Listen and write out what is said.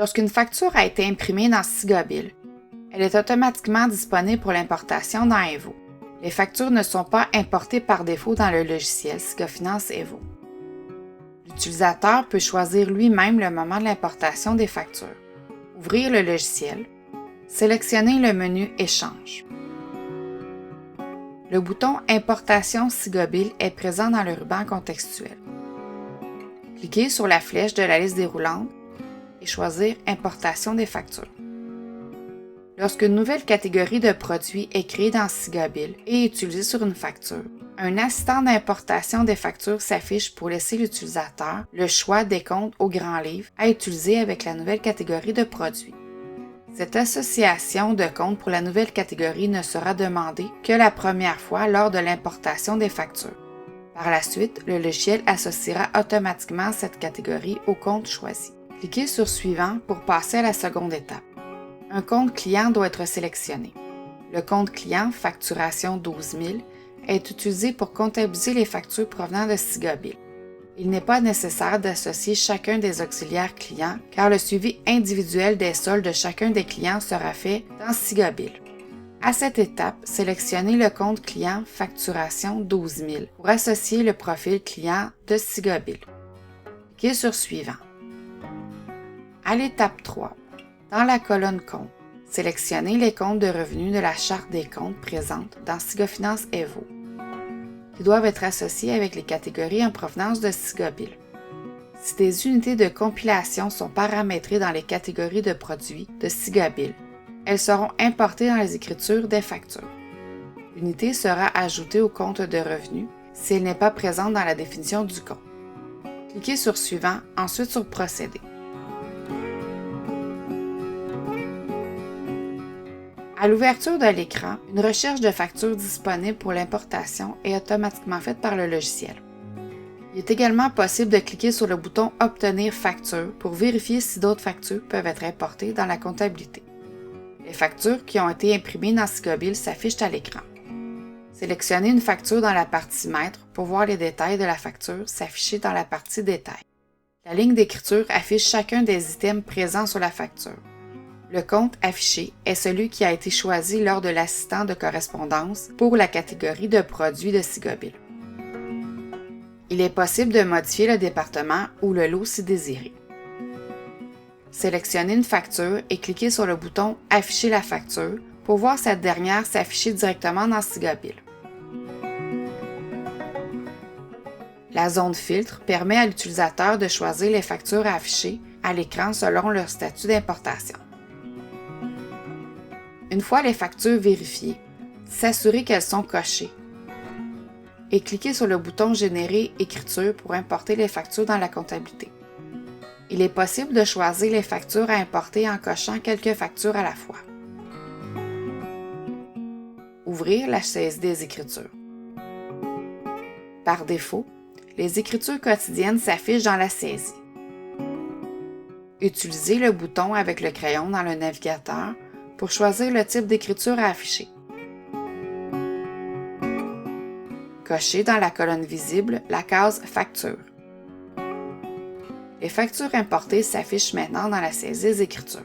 Lorsqu'une facture a été imprimée dans Sigobil, elle est automatiquement disponible pour l'importation dans Evo. Les factures ne sont pas importées par défaut dans le logiciel SIGAFinance Evo. L'utilisateur peut choisir lui-même le moment de l'importation des factures. Ouvrir le logiciel, sélectionner le menu Échange. Le bouton Importation Sigobil est présent dans le ruban contextuel. Cliquez sur la flèche de la liste déroulante et choisir Importation des factures. Lorsqu'une nouvelle catégorie de produits est créée dans Sigobil et utilisée sur une facture, un assistant d'importation des factures s'affiche pour laisser l'utilisateur le choix des comptes au grand livre à utiliser avec la nouvelle catégorie de produits. Cette association de comptes pour la nouvelle catégorie ne sera demandée que la première fois lors de l'importation des factures. Par la suite, le logiciel associera automatiquement cette catégorie au compte choisi. Cliquez sur Suivant pour passer à la seconde étape. Un compte client doit être sélectionné. Le compte client Facturation 12 000 est utilisé pour comptabiliser les factures provenant de Sigobil. Il n'est pas nécessaire d'associer chacun des auxiliaires clients car le suivi individuel des soldes de chacun des clients sera fait dans Sigobil. À cette étape, sélectionnez le compte client Facturation 12 000 pour associer le profil client de Sigobil. Cliquez sur Suivant. À l'étape 3, dans la colonne Comptes, sélectionnez les comptes de revenus de la charte des comptes présente dans SIGAFinance Evo, qui doivent être associés avec les catégories en provenance de Sigobil. Si des unités de compilation sont paramétrées dans les catégories de produits de Sigobil, elles seront importées dans les écritures des factures. L'unité sera ajoutée au compte de revenus si elle n'est pas présente dans la définition du compte. Cliquez sur Suivant, ensuite sur Procéder. À l'ouverture de l'écran, une recherche de factures disponible pour l'importation est automatiquement faite par le logiciel. Il est également possible de cliquer sur le bouton « Obtenir facture » pour vérifier si d'autres factures peuvent être importées dans la comptabilité. Les factures qui ont été imprimées dans Sigobil s'affichent à l'écran. Sélectionnez une facture dans la partie « Maître » pour voir les détails de la facture s'afficher dans la partie « Détails ». La ligne d'écriture affiche chacun des items présents sur la facture. Le compte affiché est celui qui a été choisi lors de l'assistant de correspondance pour la catégorie de produits de Sigobil. Il est possible de modifier le département ou le lot si désiré. Sélectionnez une facture et cliquez sur le bouton « Afficher la facture » pour voir cette dernière s'afficher directement dans Sigobil. La zone filtre permet à l'utilisateur de choisir les factures à afficher à l'écran selon leur statut d'importation. Une fois les factures vérifiées, s'assurer qu'elles sont cochées et cliquez sur le bouton « Générer écriture » pour importer les factures dans la comptabilité. Il est possible de choisir les factures à importer en cochant quelques factures à la fois. Ouvrir la saisie des écritures. Par défaut, les écritures quotidiennes s'affichent dans la saisie. Utilisez le bouton avec le crayon dans le navigateur pour choisir le type d'écriture à afficher. Cochez dans la colonne visible la case « Facture ». Les factures importées s'affichent maintenant dans la saisie des écritures.